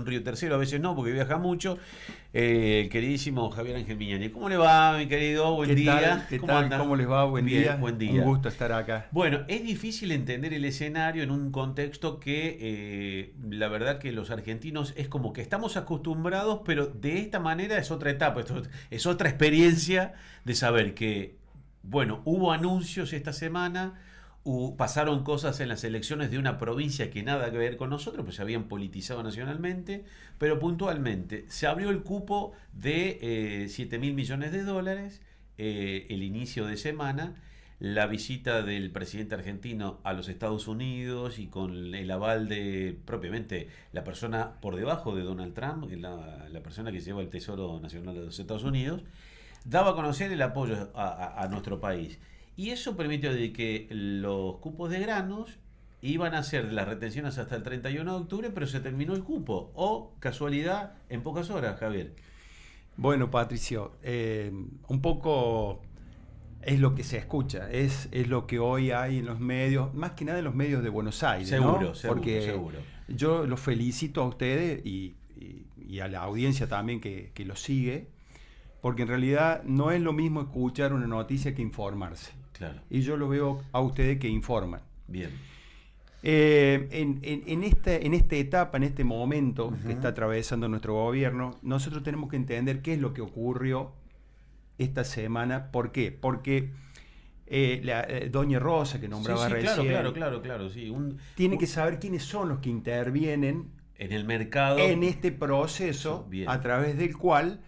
Río Tercero, a veces no, porque viaja mucho, el queridísimo Javier Ángel Miñani. ¿Cómo le va, mi querido? Buen día. ¿Qué ¿Cómo tal? anda? ¿Cómo les va? Buen día. Buen día. Un gusto estar acá. Bueno, es difícil entender el escenario en un contexto que la verdad que los argentinos es como que estamos acostumbrados, pero de esta manera es otra etapa, esto es otra experiencia de saber que, bueno, hubo anuncios esta semana. Pasaron cosas en las elecciones de una provincia que nada que ver con nosotros, pues se habían politizado nacionalmente, pero puntualmente se abrió el cupo de 7.000 millones de dólares el inicio de semana, la visita del presidente argentino a los Estados Unidos y con el aval de propiamente la persona por debajo de Donald Trump, la persona que lleva el Tesoro Nacional de los Estados Unidos, daba a conocer el apoyo a nuestro país. Y eso permitió de que los cupos de granos iban a ser las retenciones hasta el 31 de octubre, pero se terminó el cupo. O, casualidad, en pocas horas, Javier. Bueno, Patricio, un poco es lo que se escucha, es lo que hoy hay en los medios, más que nada en los medios de Buenos Aires, seguro, ¿no? Porque seguro. Yo los felicito a ustedes y a la audiencia también que los sigue, porque en realidad no es lo mismo escuchar una noticia que informarse. Claro. Y yo lo veo a ustedes que informan. Bien. En esta etapa, en este momento que está atravesando nuestro gobierno, nosotros tenemos que entender qué es lo que ocurrió esta semana. ¿Por qué? Porque doña Rosa, que nombraba recién, claro. Sí. Tiene que saber quiénes son los que intervienen en el mercado, en este proceso, a través del cual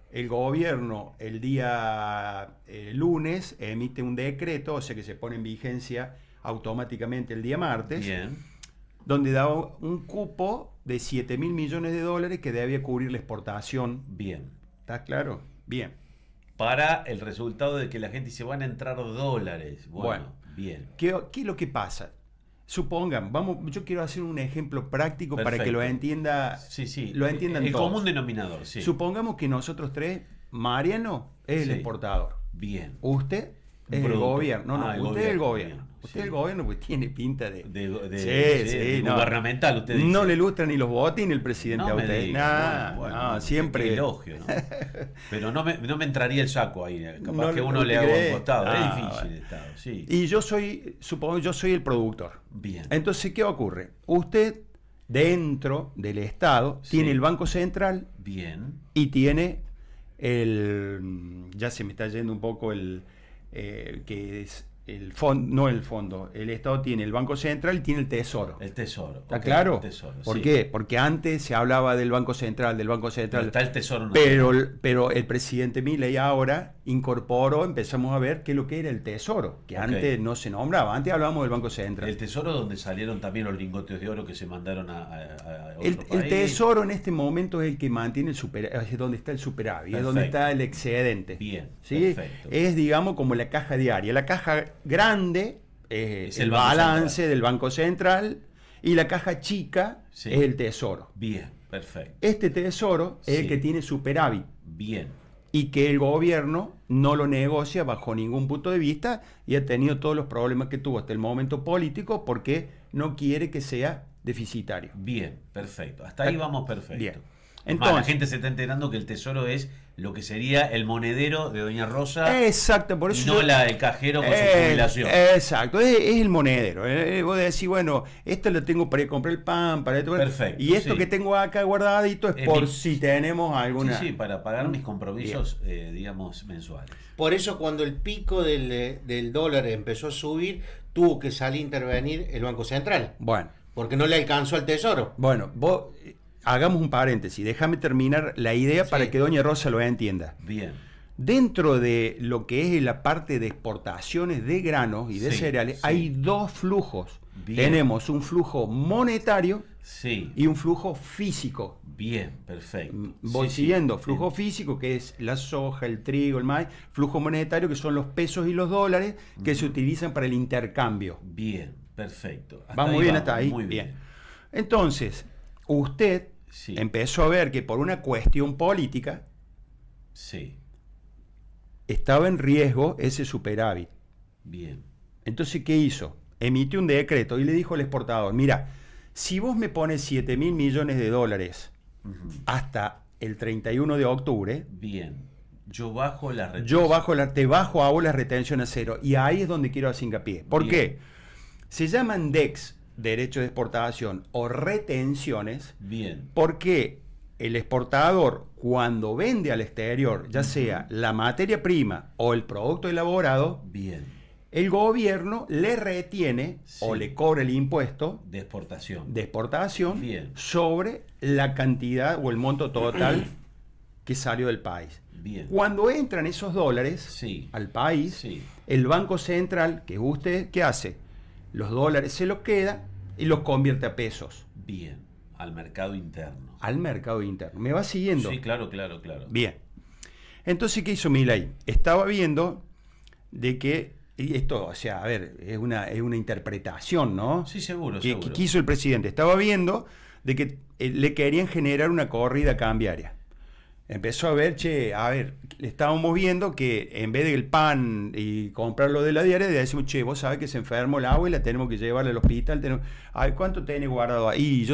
el gobierno el día lunes emite un decreto, o sea que se pone en vigencia automáticamente el día martes, bien, donde daba un cupo de 7.000 millones de dólares que debía cubrir la exportación. Bien. ¿Está claro? Bien. Para el resultado de que la gente se van a entrar dólares. Bueno, bien. ¿Qué es lo que pasa? Supongan, yo quiero hacer un ejemplo práctico. Perfecto. Para que lo entienda. Sí. Lo entiendan el todos. Común denominador, sí. Supongamos que nosotros tres, Mariano es el exportador. Bien. Usted es el gobierno. Usted es el gobierno. Bien. Usted es el gobierno, pues tiene pinta de gubernamental, usted dice. No le ilustran ni los botines el presidente a usted. No, siempre. Elogio, ¿no? Pero no me entraría el saco ahí. Capaz que uno le haga un costado. Es difícil el Estado, sí. Y yo soy el productor. Bien. Entonces, ¿qué ocurre? Usted, dentro del Estado, tiene el Banco Central. Bien. Y tiene ya se me está yendo un poco que es el fondo. El Estado tiene el Banco Central y tiene el Tesoro. El Tesoro. ¿Está claro? El Tesoro, ¿Por qué? Porque antes se hablaba del Banco Central. Pero está el Tesoro. Pero el presidente Milei ahora empezamos a ver qué es lo que era el Tesoro, que antes no se nombraba. Antes hablábamos del Banco Central. El Tesoro, donde salieron también los lingotes de oro que se mandaron a el Tesoro en este momento es el que mantiene es donde está el superávit, es donde está el excedente. Bien, ¿sí? perfecto. Es, digamos, como la caja diaria. La caja grande es el balance del Banco Central y la caja chica es el Tesoro. Bien, perfecto. Este Tesoro es el que tiene superávit. Bien. Y que el gobierno no lo negocia bajo ningún punto de vista y ha tenido todos los problemas que tuvo hasta el momento político porque no quiere que sea deficitario. Bien, perfecto. Hasta ahí vamos perfecto. Bien. Entonces, la gente se está enterando que el Tesoro es lo que sería el monedero de doña Rosa. Exacto, por eso. No el cajero con su jubilación. Exacto, es el monedero. Vos decís, bueno, esto lo tengo para ir a comprar el pan, para esto. Perfecto. Y esto que tengo acá guardadito es por si tenemos alguna. Sí, para pagar mis compromisos, digamos, mensuales. Por eso, cuando el pico del dólar empezó a subir, tuvo que salir a intervenir el Banco Central. Bueno. Porque no le alcanzó al Tesoro. Bueno, hagamos un paréntesis, déjame terminar la idea para que doña Rosa lo entienda. Bien. Dentro de lo que es la parte de exportaciones de granos y de cereales, hay dos flujos. Bien. Tenemos un flujo monetario y un flujo físico. Bien, perfecto. Voy siguiendo, flujo físico, que es la soja, el trigo, el maíz, flujo monetario, que son los pesos y los dólares, que se utilizan para el intercambio. Bien, perfecto. ¿Vamos bien hasta ahí? Muy bien. Entonces, usted empezó a ver que por una cuestión política estaba en riesgo ese superávit. Bien. Entonces, ¿qué hizo? Emitió un decreto y le dijo al exportador, mira, si vos me pones 7.000 millones de dólares hasta el 31 de octubre, Bien. Yo bajo la te bajo a vos la retención a cero. Y ahí es donde quiero hacer hincapié. ¿Por Bien. qué? Se llaman DEX, derechos de exportación, o retenciones, Bien. porque el exportador, cuando vende al exterior, ya sea la materia prima o el producto elaborado, Bien. el gobierno le retiene Sí. o le cobra el impuesto De exportación. de exportación Bien. sobre la cantidad o el monto total que salió del país. Bien. Cuando entran esos dólares Sí. al país, Sí. el Banco Central, que es usted, ¿qué hace? Los dólares se los queda y los convierte a pesos Bien. Al mercado interno. al mercado interno. ¿Me va siguiendo? Sí, claro, claro, claro. Bien. Entonces, ¿qué hizo Milei? Estaba viendo de que, y esto, o sea, a ver, es una interpretación, ¿no? Sí, seguro, ¿Qué seguro. hizo el presidente? Estaba viendo de que le querían generar una corrida cambiaria. Empezó a ver, a ver, le estábamos viendo que en vez del pan y comprarlo de la diaria, le decimos, vos sabés que se enfermó la abuela, tenemos que llevarla al hospital, a ver, ¿cuánto tenés guardado ahí?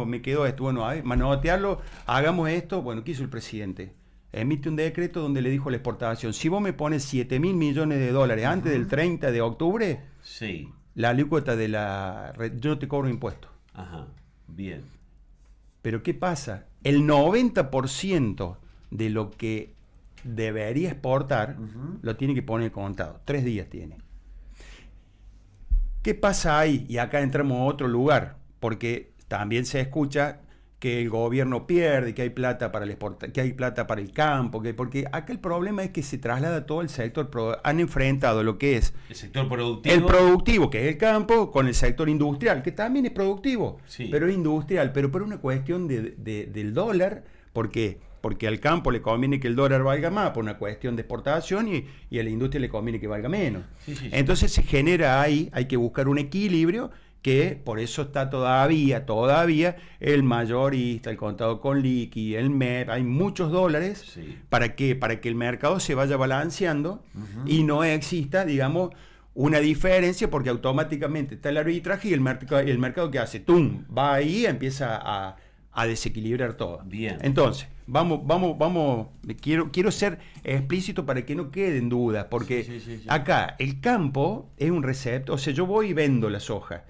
Me quedo esto, bueno, a ver, manotearlo, hagamos esto. Bueno, ¿qué hizo el presidente? Emite un decreto donde le dijo a la exportación, si vos me pones 7.000 millones de dólares antes del 30 de octubre, Sí. la alícuota yo no te cobro impuestos. Ajá. Bien. Pero ¿qué pasa? El 90% de lo que debería exportar lo tiene que poner contado. 3 días tiene. ¿Qué pasa ahí? Y acá entramos a otro lugar, porque también se escucha que el gobierno pierde, que hay plata para el que hay plata para el campo, porque acá el problema es que se traslada todo el sector, han enfrentado lo que es El sector productivo. el productivo, que es el campo, con el sector industrial, que también es productivo, Sí. pero es industrial, pero por una cuestión del dólar, porque al campo le conviene que el dólar valga más por una cuestión de exportación y a la industria le conviene que valga menos. Sí, sí, sí. Entonces se genera ahí, hay que buscar un equilibrio que por eso está todavía el mayorista, el contado con liqui, el MEP, hay muchos dólares. Sí. ¿Para qué? Para que el mercado se vaya balanceando y no exista, digamos, una diferencia, porque automáticamente está el arbitraje y el mercado que hace, ¡tum!, va ahí y empieza a desequilibrar todo. Bien. Entonces, vamos, quiero ser explícito para que no queden dudas, porque Sí. acá el campo es un receptor, o sea, yo voy y vendo la soja,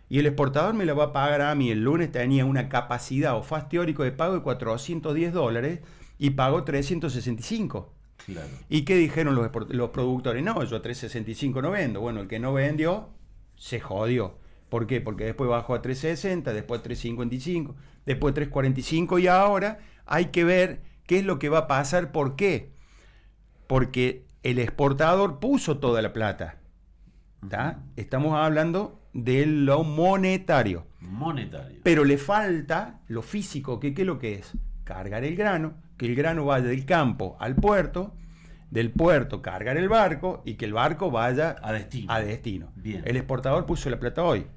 y el exportador me la va a pagar a mí. El lunes tenía una capacidad o faz teórico de pago de $410 y pago 365. Claro. ¿Y qué dijeron los productores? No, yo a 365 no vendo. Bueno, el que no vendió se jodió. ¿Por qué? Porque después bajó a 360, después 355, después 345 y ahora hay que ver qué es lo que va a pasar. ¿Por qué? Porque el exportador puso toda la plata. ¿Tá? Estamos hablando de lo monetario. Monetario. Pero le falta lo físico, ¿qué es lo que es? Cargar el grano, que el grano vaya del campo al puerto, del puerto cargar el barco y que el barco vaya A destino. Bien. El exportador puso la plata hoy.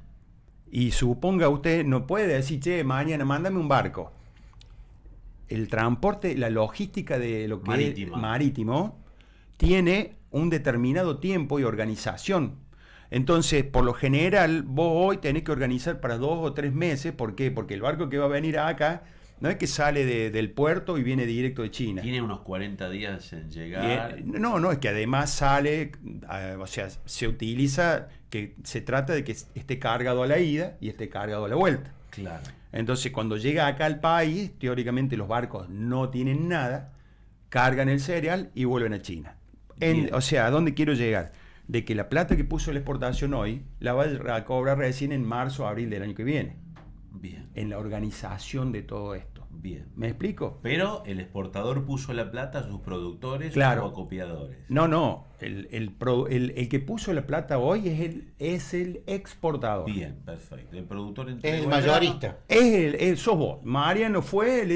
Y suponga usted, no puede decir, mañana mándame un barco. El transporte, la logística de lo que es marítimo tiene un determinado tiempo y organización. Entonces, por lo general, vos hoy tenés que organizar para 2 o 3 meses. ¿Por qué? Porque el barco que va a venir acá no es que sale del puerto y viene directo de China. Tiene unos 40 días en llegar. No, es que además sale, o sea, se utiliza, que se trata de que esté cargado a la ida y esté cargado a la vuelta. Claro. Entonces, cuando llega acá al país, teóricamente los barcos no tienen nada, cargan el cereal y vuelven a China. O sea, ¿a dónde quiero llegar? De que la plata que puso la exportación hoy la va a cobrar recién en marzo o abril del año que viene. Bien. En la organización de todo esto. Bien. ¿Me explico? Pero el exportador puso la plata a sus productores Claro. o acopiadores. No. El que puso la plata hoy es el exportador. Bien, perfecto. El productor Es entregó el mayorista. Sos vos. Mariano fue y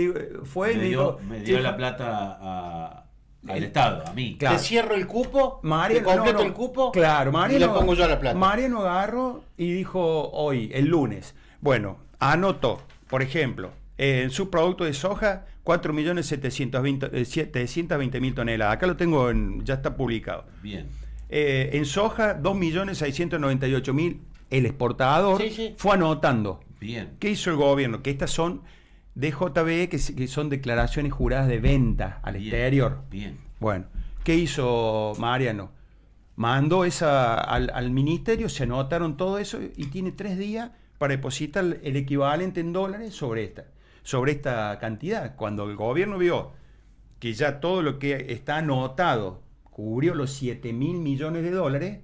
Me dijo, dio la plata al Estado, a mí. Claro. Te cierro el cupo, Mariano, te completo el cupo, claro, y le pongo yo la plata. Mariano agarró y dijo hoy, el lunes, bueno, anotó, por ejemplo, en su producto de soja, 4.720.000 toneladas. Acá lo tengo, ya está publicado. Bien. En soja, 2.698.000. El exportador Sí. fue anotando. Bien. ¿Qué hizo el gobierno? Que estas son DJB, que son declaraciones juradas de venta al Bien, exterior. Bien. Bueno, ¿qué hizo Mariano? Mandó al ministerio, se anotaron todo eso y tiene 3 días para depositar el equivalente en dólares sobre esta cantidad. Cuando el gobierno vio que ya todo lo que está anotado cubrió los 7.000 millones de dólares,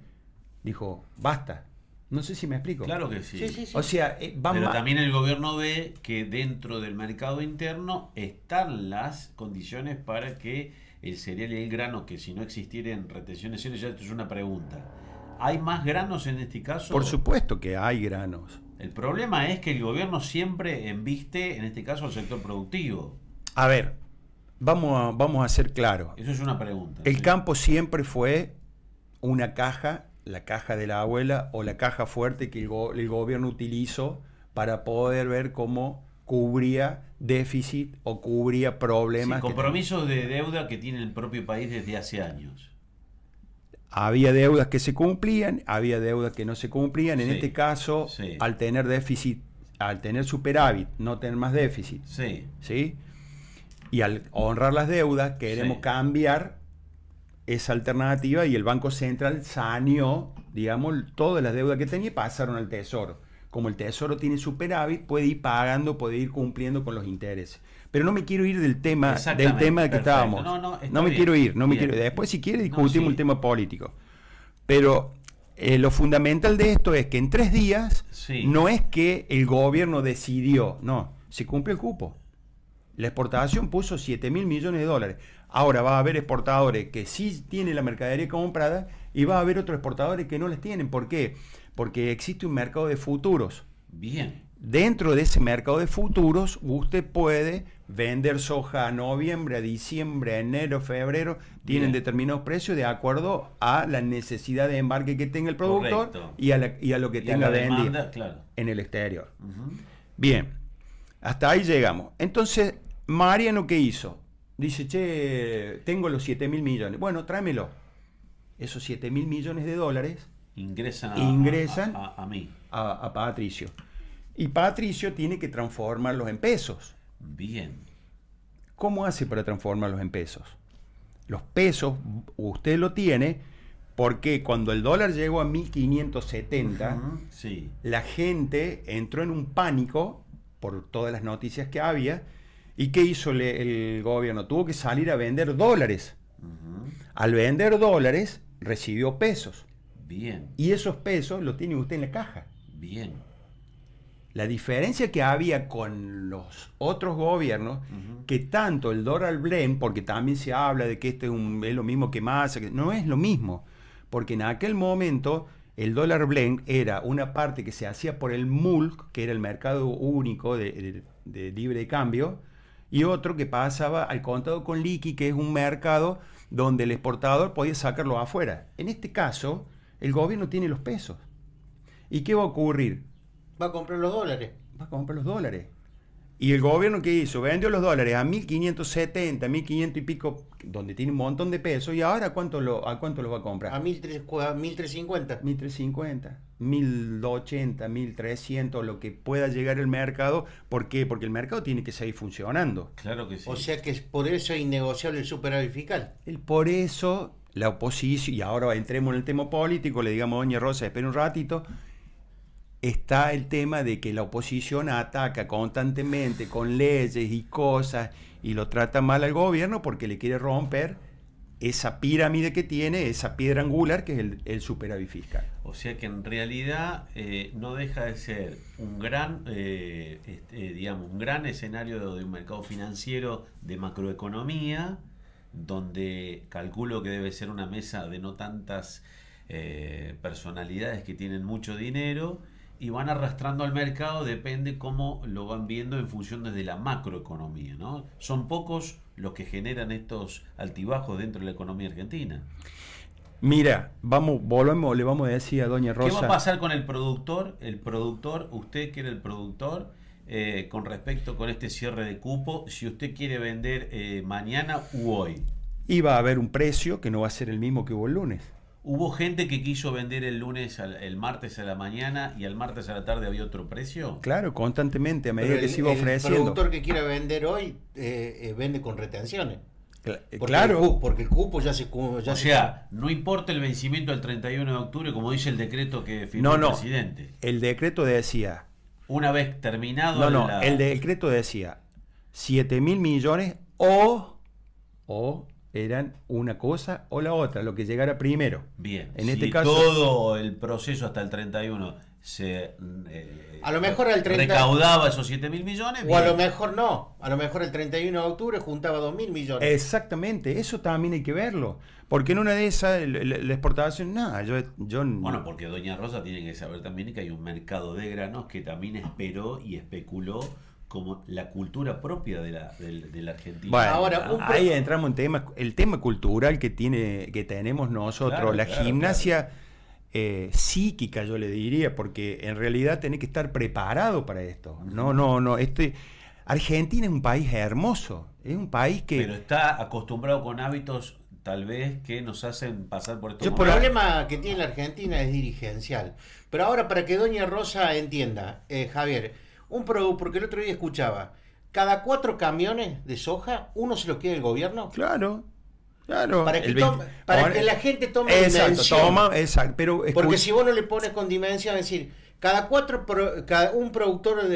dijo, basta. No sé si me explico. Claro que sí. Sí, sí, sí. O sea, Pero también el gobierno ve que dentro del mercado interno están las condiciones para que el cereal y el grano, que si no existieran retenciones, ya esto es una pregunta. ¿Hay más granos en este caso? Por supuesto que hay granos. El problema es que el gobierno siempre embiste, en este caso, al sector productivo. A ver, vamos a ser claros. Eso es una pregunta. El ¿sí? campo siempre fue una caja, la caja de la abuela o la caja fuerte que el gobierno utilizó para poder ver cómo cubría déficit o cubría problemas. Sí, compromisos de deuda que tiene el propio país desde hace años. Había deudas que se cumplían, había deudas que no se cumplían. En Sí, este caso, sí. al tener déficit, al tener superávit, no tener más déficit, Sí. ¿sí? Y al honrar las deudas, queremos Sí. cambiar esa alternativa y el Banco Central saneó, digamos, todas las deudas que tenía y pasaron al Tesoro. Como el Tesoro tiene superávit, puede ir pagando, puede ir cumpliendo con los intereses. Pero no me quiero ir del tema del que Perfecto. estábamos. Está No me bien. quiero ir, no me Bien. quiero ir. Después, si quiere, No, discutimos sí. el tema político. Pero lo fundamental de esto es que en 3 días Sí. no es que el gobierno decidió, no, se cumple el cupo. La exportación puso 7.000 millones de dólares. Ahora va a haber exportadores que sí tienen la mercadería comprada y va a haber otros exportadores que no las tienen. ¿Por qué? Porque existe un mercado de futuros. Bien. Dentro de ese mercado de futuros, usted puede vender soja a noviembre, a diciembre, a enero, febrero. Tienen Bien. determinados precios de acuerdo a la necesidad de embarque que tenga el productor Correcto. y a lo que Y a tenga la vendido demanda, claro. en el exterior. Ujú. Bien, hasta ahí llegamos. Entonces, Mariano, ¿qué hizo? Dice, che, tengo los 7.000 millones. Bueno, tráemelo. Esos 7.000 millones de dólares Ingresan Ingresan. a mí. a Patricio. Y Patricio tiene que transformarlos en pesos. Bien. ¿Cómo hace para transformarlos en pesos? Los pesos, usted lo tiene, porque cuando el dólar llegó a 1.570, Ujú. Sí. la gente entró en un pánico por todas las noticias que había. ¿Y qué hizo el gobierno? Tuvo que salir a vender dólares. Ujú. Al vender dólares, recibió pesos. Bien. Y esos pesos los tiene usted en la caja. Bien. La diferencia que había con los otros gobiernos, Ujú. que tanto el dólar blend, porque también se habla de que este es lo mismo que Massa, que no es lo mismo, porque en aquel momento el dólar blend era una parte que se hacía por el MULC, que era el mercado único de libre cambio, y otro que pasaba al contado con liqui, que es un mercado donde el exportador podía sacarlo afuera. En este caso, el gobierno tiene los pesos. ¿Y qué va a ocurrir? Va a comprar los dólares. Va a comprar los dólares. ¿Y el gobierno qué hizo? Vendió los dólares a 1.570, 1.500 y pico, donde tiene un montón de pesos, y ahora ¿a cuánto los va a comprar? A 1.350. 1.350, 1.280, 1.300, lo que pueda llegar el mercado. ¿Por qué? Porque el mercado tiene que seguir funcionando. Claro que sí. O sea que es por eso es innegociable el superávit fiscal. Por eso la oposición, y ahora entremos en el tema político, le digamos a doña Rosa, espera un ratito, está el tema de que la oposición ataca constantemente con leyes y cosas y lo trata mal al gobierno porque le quiere romper esa pirámide que tiene, esa piedra angular que es el superávit fiscal. O sea que en realidad no deja de ser un gran, digamos, un gran escenario de un mercado financiero de macroeconomía, donde calculo que debe ser una mesa de no tantas personalidades que tienen mucho dinero y van arrastrando al mercado, depende cómo lo van viendo en función desde la macroeconomía, ¿no? Son pocos los que generan estos altibajos dentro de la economía argentina. Mira, le vamos a decir a doña Rosa. ¿Qué va a pasar con el productor? El productor, usted que era el productor, con respecto con este cierre de cupo, si usted quiere vender mañana u hoy. Y va a haber un precio que no va a ser el mismo que hubo el lunes. ¿Hubo gente que quiso vender el lunes, el martes a la mañana y al martes a la tarde había otro precio? Claro, constantemente, a medida Pero que se iba el ofreciendo. productor que quiera vender hoy vende con retenciones. Claro. Porque el cupo ya se... O sea, no importa el vencimiento del 31 de octubre, como dice el decreto que firmó el presidente. El decreto decía... Una vez terminado... el decreto decía 7.000 millones o eran una cosa o la otra, lo que llegara primero. Bien, en si este caso, todo el proceso hasta el 31 se a lo mejor al 30, recaudaba esos 7.000 millones. O bien. a lo mejor no. A lo mejor el 31 de octubre juntaba 2.000 millones. Exactamente, eso también hay que verlo. Porque en una de esas, la exportación, nada, yo... Bueno, porque Doña Rosa tiene que saber también que hay un mercado de granos que también esperó y especuló como la cultura propia de la Argentina. Bueno, ahora, ahí entramos en temas, el tema cultural que tenemos nosotros, Claro, la claro, gimnasia psíquica, yo le diría, porque en realidad tenés que estar preparado para esto. No, Argentina es un país hermoso, es un país que... Pero está acostumbrado con hábitos tal vez que nos hacen pasar por estos El problema que tiene la Argentina es dirigencial. Pero ahora, para que Doña Rosa entienda, Javier, porque el otro día escuchaba, cada 4 camiones de soja, uno se los queda el gobierno. Claro. Para que la gente tome dimensión. Exacto, pero porque si vos no le pones con dimensión, es decir, un productor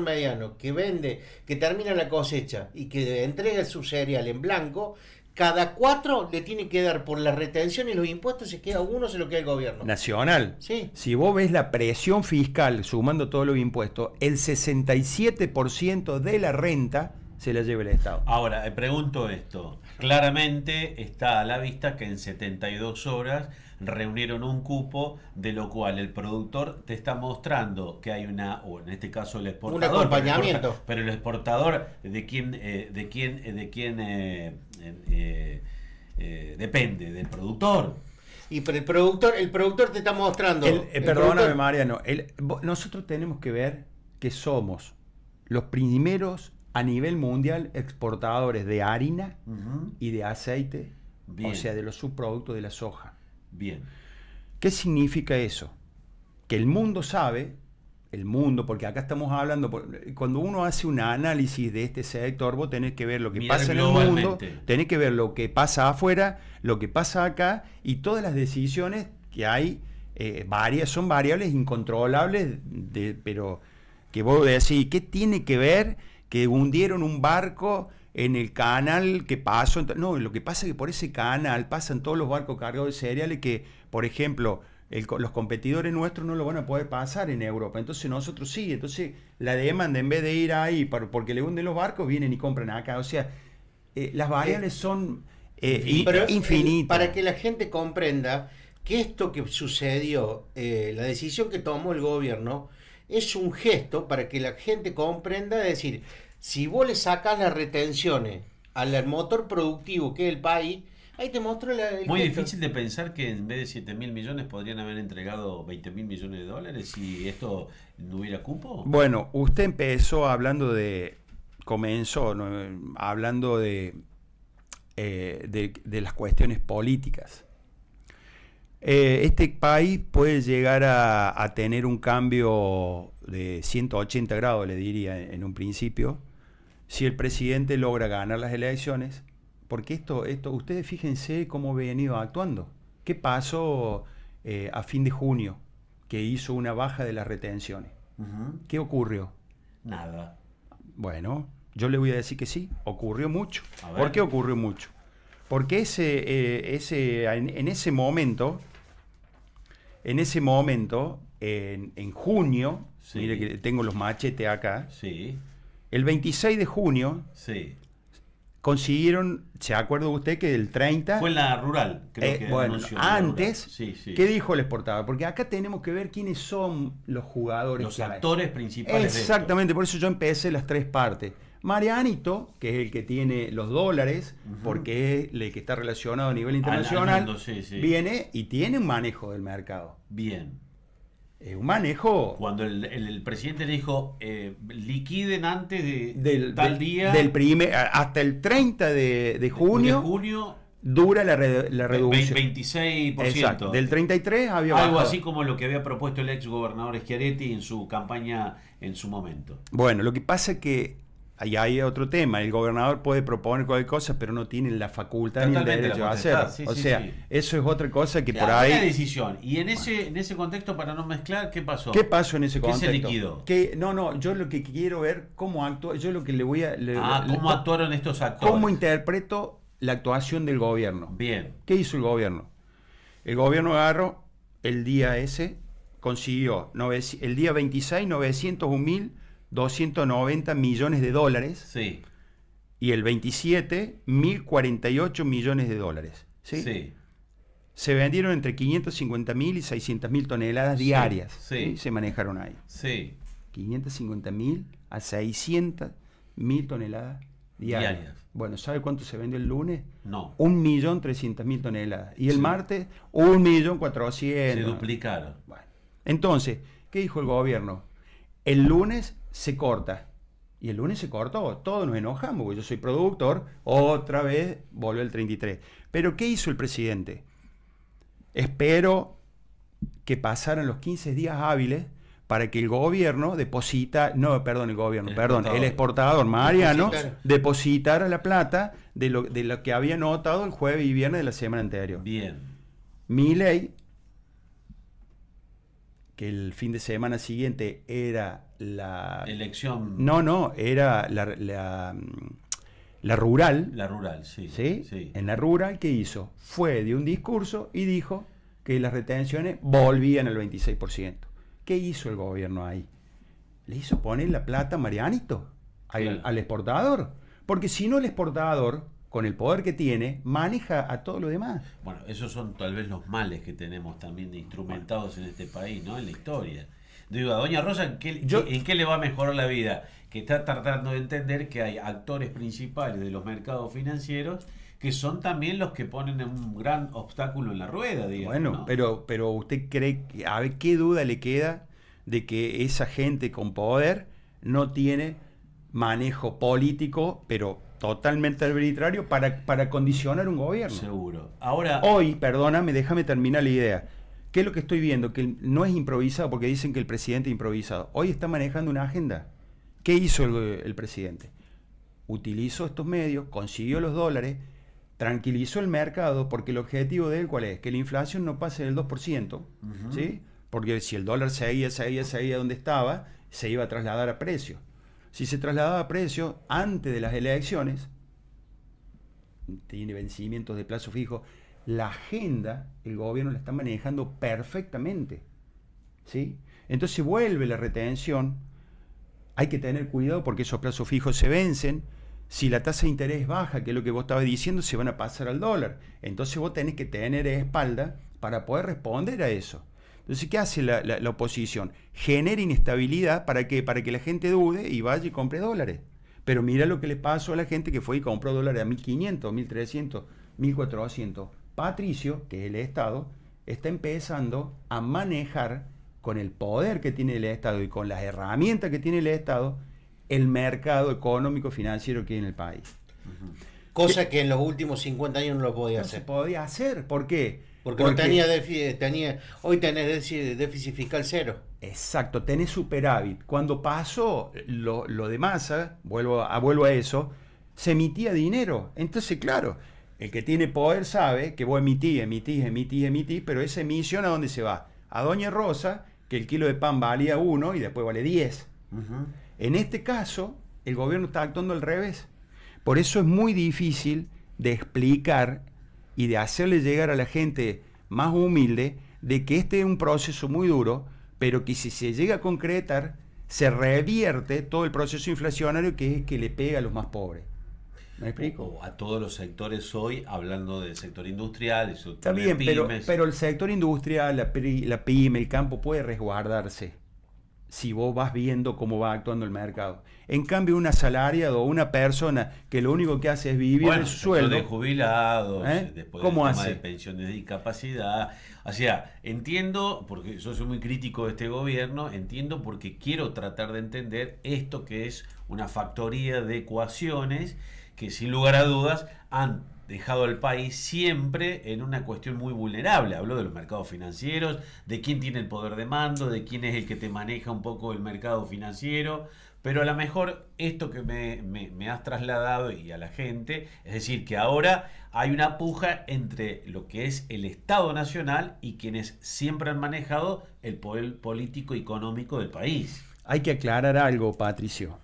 mediano que vende, que termina la cosecha y que entrega su cereal en blanco, cada 4 le tiene que dar por la retención y los impuestos, se queda uno, se lo queda el gobierno. Nacional. Sí. Si vos ves la presión fiscal, sumando todos los impuestos, el 67% de la renta se la lleva el Estado. Ahora, pregunto esto. Claramente está a la vista que en 72 horas reunieron un cupo, de lo cual el productor te está mostrando que hay o en este caso el exportador, un acompañamiento. Pero el exportador depende del productor. Pero el productor te está mostrando. Perdóname, Mariano. Nosotros tenemos que ver que somos los primeros a nivel mundial exportadores de harina y de aceite, Bien. o sea, de los subproductos de la soja. Bien. ¿Qué significa eso? Que el mundo sabe, porque acá estamos hablando, cuando uno hace un análisis de este sector, vos tenés que ver lo que pasa en el mundo, tenés que ver lo que pasa afuera, lo que pasa acá, y todas las decisiones que hay, son variables incontrolables, pero que vos decís, ¿qué tiene que ver que hundieron un barco en el canal que pasó? No, lo que pasa es que por ese canal pasan todos los barcos cargados de cereales que, por ejemplo, los competidores nuestros no lo van a poder pasar en Europa. Entonces nosotros sí. Entonces la demanda, en vez de ir ahí porque le hunden los barcos, vienen y compran acá. O sea, las variables son infinitas. Para que la gente comprenda que esto que sucedió, la decisión que tomó el gobierno, es un gesto para que la gente comprenda, es decir, si vos le sacas las retenciones al motor productivo que es el país, ahí te muestro el Muy gesto. difícil de pensar que en vez de 7.000 millones podrían haber entregado 20.000 millones de dólares si esto no hubiera cupo. Bueno, usted comenzó hablando de las cuestiones políticas. Este país puede llegar a tener un cambio de 180 grados, le diría en un principio, si el presidente logra ganar las elecciones, porque esto ustedes fíjense cómo ha venido actuando. ¿Qué pasó a fin de junio? Que hizo una baja de las retenciones. ¿Qué ocurrió? Nada. Bueno, yo le voy a decir que sí, ocurrió mucho. A ver. ¿Por qué ocurrió mucho? Porque en ese momento, en junio, Sí. mire que tengo los machetes acá, Sí, el 26 de junio sí. consiguieron, ¿se acuerda usted que del 30? Fue en la rural, creo que Bueno, anunció en la antes, rural. Sí. ¿qué dijo el exportador? Porque acá tenemos que ver quiénes son los jugadores. Los que hay. actores principales de esto. Exactamente, por eso yo empecé las 3 partes. Marianito, que es el que tiene los dólares, porque es el que está relacionado a nivel internacional, mundo, sí. viene y tiene un manejo del mercado. Bien. Es un manejo Cuando el presidente le dijo, liquiden antes de tal día. hasta el 30 de junio. dura la reducción. 26%. Exacto. Del 33 había algo bajado. así como lo que había propuesto el ex gobernador Schiaretti en su campaña en su momento. Bueno, lo que pasa es que ahí hay otro tema. El gobernador puede proponer cualquier cosa, pero no tiene la facultad ni el derecho de hacerlo. Sí, o sí, sea, sí. eso es otra cosa que por Una ahí... decisión. Y en ese contexto, para no mezclar, ¿qué pasó? ¿Qué pasó en ese ¿Qué contexto? se liquidó? No, yo lo que quiero ver cómo actúa, yo lo que le voy a... ¿Cómo actuaron estos actores? ¿Cómo interpreto la actuación del gobierno? Bien. ¿Qué hizo el gobierno? El gobierno agarró el día ese, consiguió el día 26, 901.290 millones de dólares. Sí. Y el 27, 1.048 millones de dólares. ¿Sí? Sí. Se vendieron entre 550.000 y 600.000 toneladas diarias. Sí. ¿Sí? Se manejaron ahí. Sí. 550.000 a 600.000 toneladas diarias. Bueno, ¿sabe cuánto se vendió el lunes? No. 1.300.000 toneladas. Y el Sí. martes, 1.400.000. Se duplicaron. Bueno. Entonces, ¿qué dijo el gobierno? El lunes se corta. Y el lunes se cortó. Todos nos enojamos, porque yo soy productor. Otra vez volvió el 33. Pero ¿qué hizo el presidente? Espero que pasaran los 15 días hábiles para que el gobierno el exportador Mariano depositara la plata de lo que había notado el jueves y viernes de la semana anterior. Bien. Milei, que el fin de semana siguiente era la... Elección. Era la rural. La rural, sí. ¿Sí? Sí. En la rural, ¿qué hizo? Dio un discurso y dijo que las retenciones volvían al 26%. ¿Qué hizo el gobierno ahí? Le hizo poner la plata a Marianito, Claro. al exportador. Porque si no, el exportador, con el poder que tiene, maneja a todo lo demás. Bueno, esos son tal vez los males que tenemos también instrumentados en este país, ¿no? En la historia. Digo, a Doña Rosa, ¿en qué le va a mejorar la vida? Que está tratando de entender que hay actores principales de los mercados financieros que son también los que ponen un gran obstáculo en la rueda, digamos. Bueno, ¿no? pero usted cree que, a ver, ¿qué duda le queda de que esa gente con poder no tiene manejo político, pero totalmente arbitrario para condicionar un gobierno? Seguro. Ahora, Hoy, perdóname, déjame terminar la idea. ¿Qué es lo que estoy viendo? Que no es improvisado, porque dicen que el presidente es improvisado. Hoy está manejando una agenda. ¿Qué hizo el presidente? Utilizó estos medios, consiguió los dólares, tranquilizó el mercado, porque el objetivo de él, ¿cuál es? Que la inflación no pase del 2%, ¿sí? Porque si el dólar seguía donde estaba, se iba a trasladar a precio. Si se trasladaba a precio antes de las elecciones, tiene vencimientos de plazo fijo, la agenda el gobierno la está manejando perfectamente, ¿sí? Entonces vuelve la retención, hay que tener cuidado porque esos plazos fijos se vencen. Si la tasa de interés baja, que es lo que vos estabas diciendo, se van a pasar al dólar. Entonces vos tenés que tener espalda para poder responder a eso. Entonces, ¿qué hace la oposición? Genera inestabilidad ¿para qué? Para que la gente dude y vaya y compre dólares. Pero mira lo que le pasó a la gente que fue y compró dólares a 1.500, 1.300, 1.400. Patricio, que es el Estado, está empezando a manejar con el poder que tiene el Estado y con las herramientas que tiene el Estado el mercado económico financiero que hay en el país. Cosa que en los últimos 50 años no lo podía No se hacer. podía hacer. ¿Por qué? Porque no tenía déficit, hoy tenés déficit fiscal cero. Exacto, tenés superávit. Cuando pasó lo de Massa, vuelvo a eso, se emitía dinero. Entonces, claro, el que tiene poder sabe que vos emitís, pero esa emisión ¿a dónde se va? A Doña Rosa, que el kilo de pan valía 1 y después vale 10. En este caso, el gobierno está actuando al revés. Por eso es muy difícil de explicar y de hacerle llegar a la gente más humilde de que este es un proceso muy duro, pero que si se llega a concretar, se revierte todo el proceso inflacionario que es que le pega a los más pobres. ¿Me explico? O a todos los sectores hoy, hablando del sector industrial, del sector Está de bien, pymes. pero el sector industrial, la pyme, el campo puede resguardarse si vos vas viendo cómo va actuando el mercado. En cambio, un asalariado o una persona que lo único que hace es vivir Bueno, de su sueldo. de jubilados, ¿Eh? después ¿Cómo del tema hace? de pensiones de discapacidad. O sea, entiendo, porque yo soy muy crítico de este gobierno, entiendo porque quiero tratar de entender esto que es una factoría de ecuaciones que sin lugar a dudas han dejado al país siempre en una cuestión muy vulnerable. Habló de los mercados financieros, de quién tiene el poder de mando, de quién es el que te maneja un poco el mercado financiero. Pero a lo mejor esto que me has trasladado y a la gente, es decir, que ahora hay una puja entre lo que es el Estado Nacional y quienes siempre han manejado el poder político y económico del país. Hay que aclarar algo, Patricio.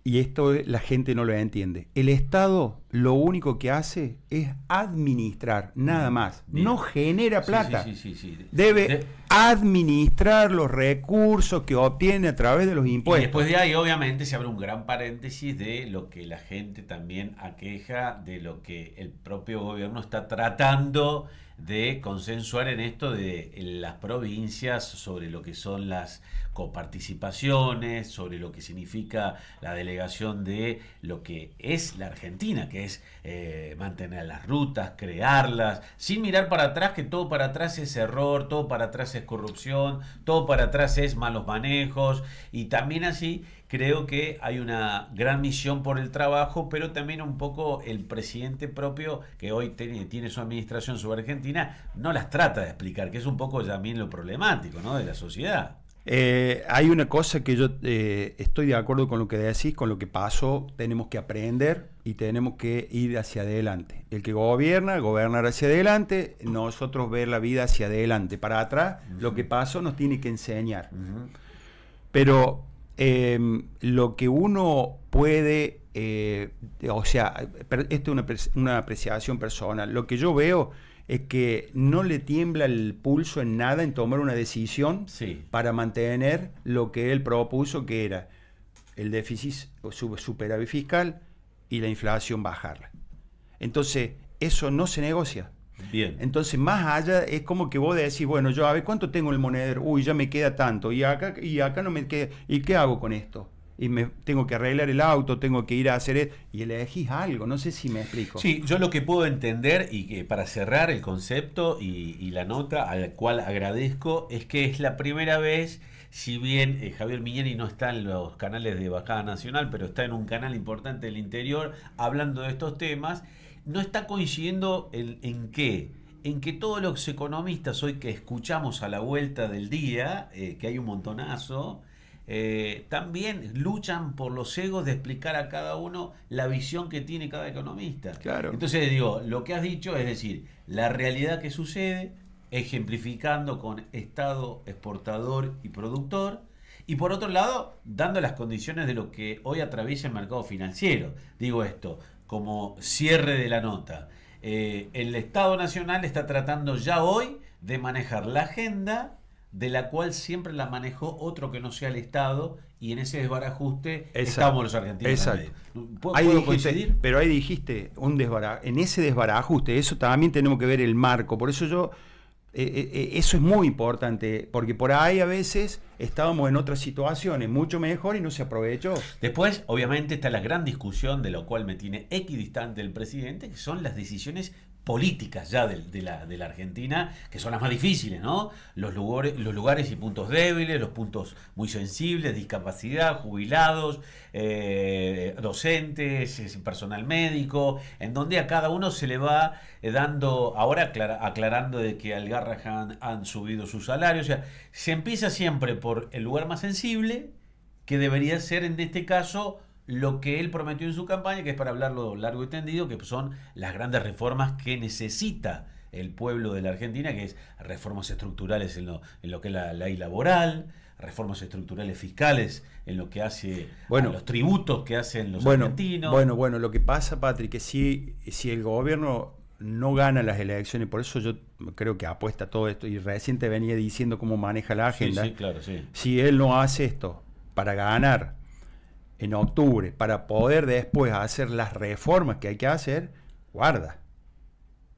Y esto la gente no lo entiende. El Estado lo único que hace es administrar, nada más. Bien. No genera plata. Sí. Debe administrar los recursos que obtiene a través de los Y impuestos. después de ahí, obviamente, se abre un gran paréntesis de lo que la gente también aqueja, de lo que el propio gobierno está tratando de consensuar en esto de las provincias, sobre lo que son las coparticipaciones, sobre lo que significa la delegación de lo que es la Argentina, que es mantener las rutas, crearlas, sin mirar para atrás, que todo para atrás es error, todo para atrás es corrupción, todo para atrás es malos manejos, y también así creo que hay una gran misión por el trabajo, pero también un poco el presidente propio, que hoy tiene su administración sobre Argentina, no las trata de explicar, que es un poco también lo problemático, ¿no?, de la sociedad. Hay una cosa que yo estoy de acuerdo con lo que decís, con lo que pasó. Tenemos que aprender y tenemos que ir hacia adelante. El que gobierna, gobernar hacia adelante, nosotros ver la vida hacia adelante. Para atrás, lo que pasó nos tiene que enseñar. Pero lo que uno puede, esto es una apreciación personal, lo que yo veo es que no le tiembla el pulso en nada en tomar una decisión para mantener lo que él propuso, que era el déficit o superávit fiscal y la inflación bajarla. Entonces, eso no se negocia. Bien. Entonces, más allá, es como que vos decís, bueno, yo a ver, ¿cuánto tengo en el monedero? Uy, ya me queda tanto, y acá no me queda, ¿y qué hago con esto? Y me tengo que arreglar el auto, tengo que ir a hacer esto, y elegís algo, no sé si me explico. Sí, yo lo que puedo entender, y que para cerrar el concepto y la nota, a la cual agradezco, es que es la primera vez, si bien Javier Miñani no está en los canales de Bajada Nacional, pero está en un canal importante del interior hablando de estos temas, no está coincidiendo en qué. En que todos los economistas hoy que escuchamos a la vuelta del día, que hay un montonazo, también luchan por los egos de explicar a cada uno la visión que tiene cada economista. Claro. Entonces digo, lo que has dicho es decir, la realidad que sucede, ejemplificando con Estado exportador y productor, y por otro lado, dando las condiciones de lo que hoy atraviesa el mercado financiero. Digo esto, como cierre de la nota. El Estado Nacional está tratando ya hoy de manejar la agenda de la cual siempre la manejó otro que no sea el Estado, y en ese desbarajuste estamos los argentinos. Exacto. ¿Puedo coincidir? Pero ahí dijiste, en ese desbarajuste, eso también tenemos que ver el marco. Por eso eso es muy importante, porque por ahí a veces estábamos en otras situaciones mucho mejor y no se aprovechó. Después, obviamente, está la gran discusión, de lo cual me tiene equidistante el presidente, que son las decisiones políticas ya de la Argentina, que son las más difíciles, ¿no? Los lugares y puntos débiles, los puntos muy sensibles, discapacidad, jubilados, docentes, personal médico, en donde a cada uno se le va dando, ahora aclarando de que al Garrahan han subido sus salarios, o sea, se empieza siempre por el lugar más sensible, que debería ser en este caso lo que él prometió en su campaña, que es, para hablarlo largo y tendido, que son las grandes reformas que necesita el pueblo de la Argentina, que es reformas estructurales en lo que es la ley laboral, reformas estructurales fiscales en lo que hace a los tributos que hacen los argentinos. Bueno, lo que pasa, Patrick, que si el gobierno no gana las elecciones, por eso yo creo que apuesta todo esto, y recién te venía diciendo cómo maneja la agenda. Sí, claro, sí. Si él no hace esto para ganar en octubre, para poder después hacer las reformas que hay que hacer, guarda,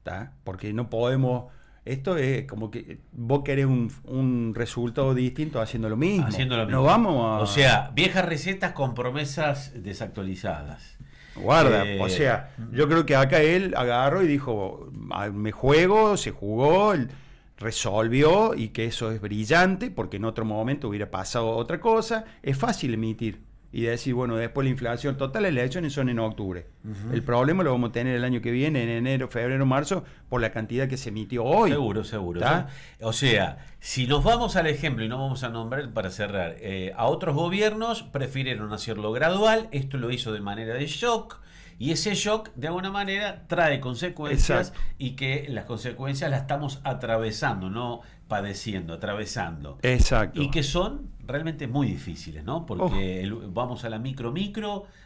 ¿tá? Porque no podemos, esto es como que vos querés un resultado distinto haciendo lo mismo. No vamos a... O sea, viejas recetas con promesas desactualizadas. Guarda, o sea, yo creo que acá él agarró y dijo, me juego, se jugó, resolvió, y que eso es brillante, porque en otro momento hubiera pasado otra cosa. Es fácil emitir y decir, bueno, después la inflación, total, las elecciones son en octubre. El problema lo vamos a tener el año que viene, en enero, febrero, marzo, por la cantidad que se emitió hoy. Seguro. ¿Está? O sea, si nos vamos al ejemplo, y no vamos a nombrar para cerrar, a otros gobiernos prefirieron hacerlo gradual, esto lo hizo de manera de shock, y ese shock, de alguna manera, trae consecuencias. Exacto. Y que las consecuencias las estamos atravesando, no padeciendo, atravesando. Exacto. Y que son realmente muy difíciles, ¿no? Porque vamos a la micro,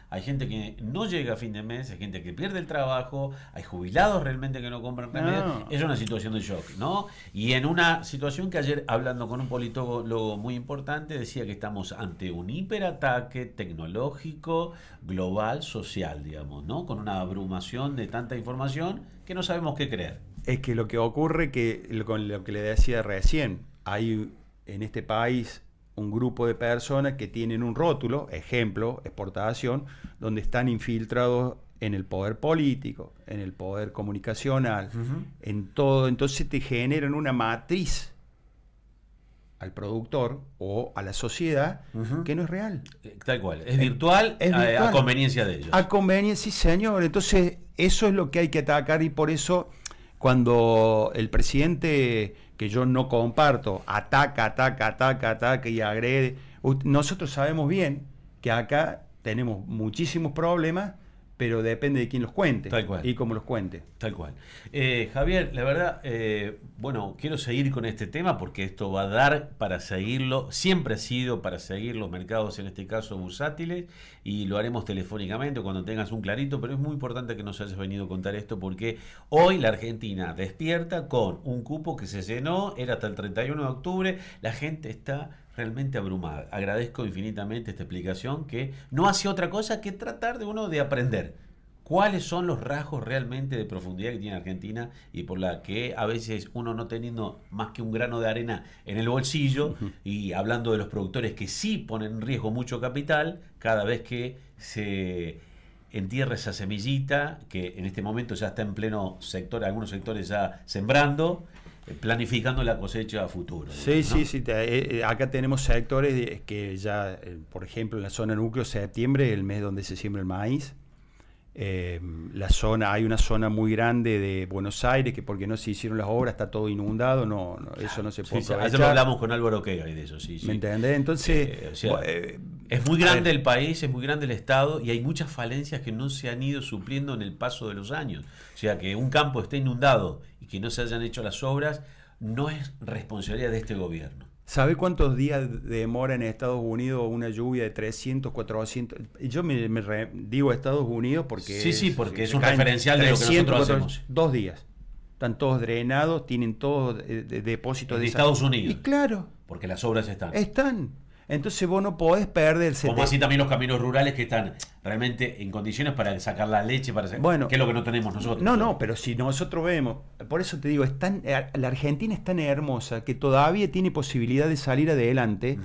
hay gente que no llega a fin de mes, hay gente que pierde el trabajo, hay jubilados realmente que no compran remedios. No. Es una situación de shock, ¿no? Y en una situación que ayer, hablando con un politólogo muy importante, decía que estamos ante un hiperataque tecnológico, global, social, digamos, ¿no? Con una abrumación de tanta información que no sabemos qué creer. Es que lo que ocurre, con lo que le decía recién, hay en este país un grupo de personas que tienen un rótulo, ejemplo, exportación, donde están infiltrados en el poder político, en el poder comunicacional, en todo. Entonces te generan una matriz al productor o a la sociedad que no es real. Tal cual, es virtual, a conveniencia de ellos. A conveniencia, sí, señor. Entonces eso es lo que hay que atacar, y por eso cuando el presidente, que yo no comparto, ataca y agrede, nosotros sabemos bien que acá tenemos muchísimos problemas, pero depende de quién los cuente. Tal cual. Y cómo los cuente. Tal cual. Javier, la verdad, bueno, quiero seguir con este tema porque esto va a dar para seguirlo. Siempre ha sido para seguir los mercados, en este caso bursátiles, y lo haremos telefónicamente cuando tengas un clarito, pero es muy importante que nos hayas venido a contar esto porque hoy la Argentina despierta con un cupo que se llenó, era hasta el 31 de octubre, la gente está realmente abrumada. Agradezco infinitamente esta explicación que no hace otra cosa que tratar de uno de aprender cuáles son los rasgos realmente de profundidad que tiene Argentina y por la que a veces uno no teniendo más que un grano de arena en el bolsillo y hablando de los productores que sí ponen en riesgo mucho capital cada vez que se entierra esa semillita que en este momento ya está en pleno sector, algunos sectores ya sembrando, planificando la cosecha a futuro. Sí, ¿no? sí. Acá tenemos sectores que ya, por ejemplo, en la zona núcleo, septiembre, el mes donde se siembra el maíz. Hay una zona muy grande de Buenos Aires que porque no se hicieron las obras está todo inundado, eso no se puede aprovechar. Ayer lo hablamos con Álvaro Quega y de eso, sí. ¿Me entendés? Entonces, es muy grande el país, es muy grande el Estado y hay muchas falencias que no se han ido supliendo en el paso de los años. O sea, que un campo esté inundado y que no se hayan hecho las obras no es responsabilidad de este gobierno. ¿Sabe cuántos días demora en Estados Unidos una lluvia de 300, 400? Yo digo Estados Unidos porque porque es un referencial de lo que nosotros hacemos. 2 días. Están todos drenados, tienen todos depósitos de Estados Unidos. Y claro. Porque las obras están. Entonces vos no podés perder... Como así también los caminos rurales que están realmente en condiciones para sacar la leche, que es lo que no tenemos nosotros. No, pero si nosotros vemos, por eso te digo, la Argentina es tan hermosa que todavía tiene posibilidad de salir adelante.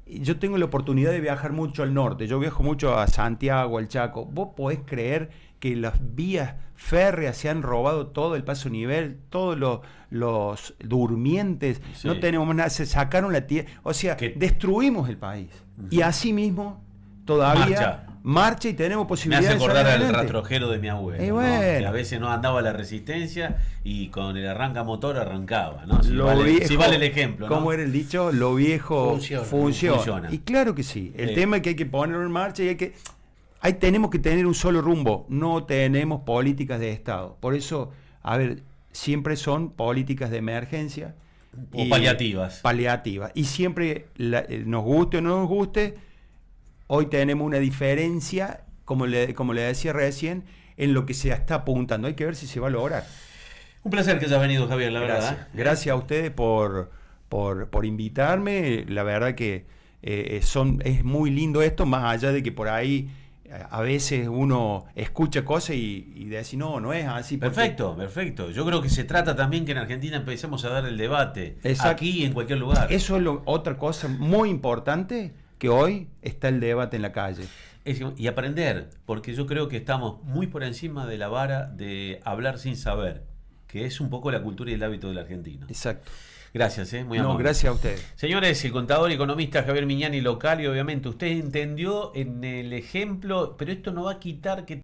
Yo tengo la oportunidad de viajar mucho al norte, yo viajo mucho a Santiago, al Chaco. Vos podés creer que las vías férreas se han robado todo el paso nivel, todos los durmientes, no tenemos nada, se sacaron la tierra, o sea, destruimos el país. Y así mismo todavía marcha y tenemos posibilidades. Me hace acordar al rastrojero de mi abuelo, ¿no? Bueno. Que a veces no andaba la resistencia y con el arranca motor arrancaba, ¿no? Si vale el ejemplo, ¿no? ¿Cómo era el dicho? Lo viejo funciona. Y claro que sí. El tema es que hay que ponerlo en marcha y ahí tenemos que tener un solo rumbo. No tenemos políticas de Estado. Por eso, siempre son políticas de emergencia. O paliativas. Y siempre, nos guste o no nos guste, hoy tenemos una diferencia, como le decía recién, en lo que se está apuntando. Hay que ver si se va a lograr. Un placer que hayas venido, Javier, la verdad. Gracias a ustedes por invitarme. La verdad que es muy lindo esto, más allá de que por ahí a veces uno escucha cosas y dice, no es así. Perfecto. Yo creo que se trata también que en Argentina empecemos a dar el debate. Exacto. Aquí y en cualquier lugar. Eso es otra cosa muy importante, que hoy está el debate en la calle. Y aprender, porque yo creo que estamos muy por encima de la vara de hablar sin saber. que es un poco la cultura y el hábito del argentino. Exacto. Gracias, muy No, amable. gracias a ustedes. Señores, el contador y economista Javier Miñani local, y obviamente usted entendió en el ejemplo, pero esto no va a quitar que